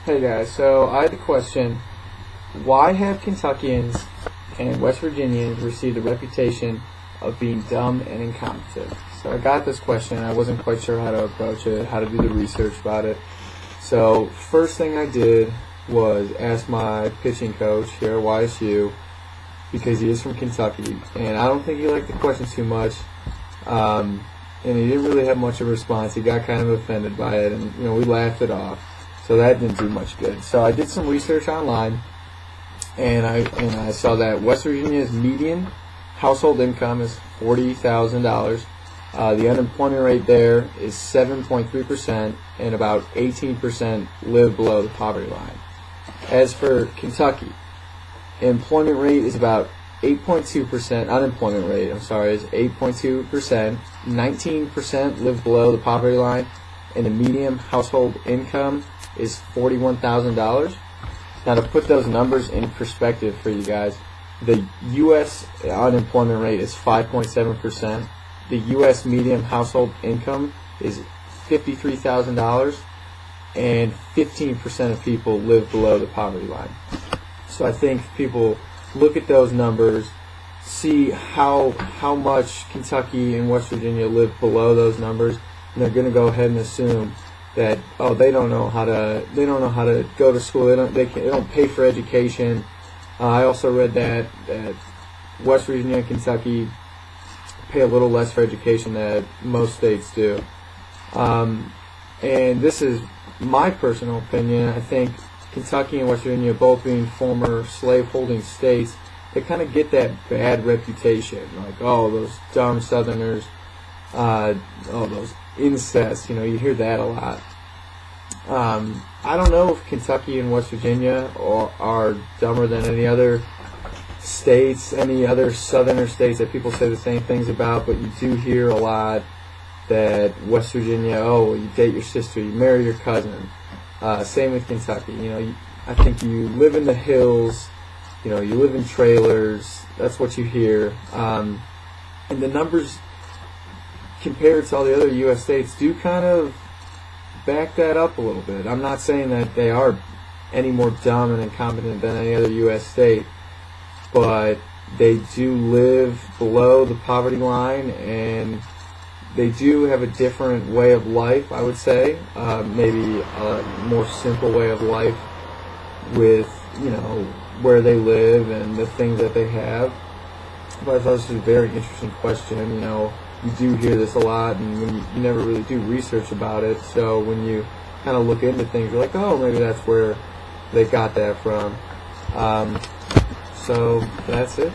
Hey guys, so I had a question. Why have Kentuckians and West Virginians received a reputation of being dumb and incompetent? So I got this question. I wasn't quite sure how to approach it, how to do the research about it. So first thing I did was ask my pitching coach here at YSU, because he is from Kentucky, and I don't think he liked the question too much. And he didn't really have much of a response. He got kind of offended by it, and we laughed it off. So that didn't do much good. So I did some research online, and I saw that West Virginia's median household income is $40,000. The unemployment rate there is 7.3%, and about 18% live below the poverty line. As for Kentucky, employment rate is about 8.2%. Unemployment rate, is 8.2%. 19% live below the poverty line, and the median household income is $41,000. Now, to put those numbers in perspective for you guys, the U.S. unemployment rate is 5.7%. The U.S. median household income is $53,000, and 15% of people live below the poverty line. So I think people look at those numbers, see how much Kentucky and West Virginia live below those numbers, and they're going to go ahead and assume that they don't know how to go to school. They don't pay for education. I also read that West Virginia and Kentucky pay a little less for education than most states do. And this is my personal opinion. I think Kentucky and West Virginia, both being former slave-holding states, they kind of get that bad reputation, like, those dumb Southerners, those incest, you hear that a lot. I don't know if Kentucky and West Virginia are dumber than any other states, any other Southerner states that people say the same things about, but you do hear a lot that West Virginia, you date your sister, you marry your cousin. Same with Kentucky. I think you live in the hills, you live in trailers. That's what you hear. And the numbers compared to all the other U.S. states do kind of back that up a little bit. I'm not saying that they are any more dumb and incompetent than any other U.S. state, but they do live below the poverty line, and they do have a different way of life, I would say. Maybe a more simple way of life with, where they live and the things that they have. But I thought this was a very interesting question. You do hear this a lot, and when you never really do research about it. So when you kind of look into things, you're like, maybe that's where they got that from. So that's it.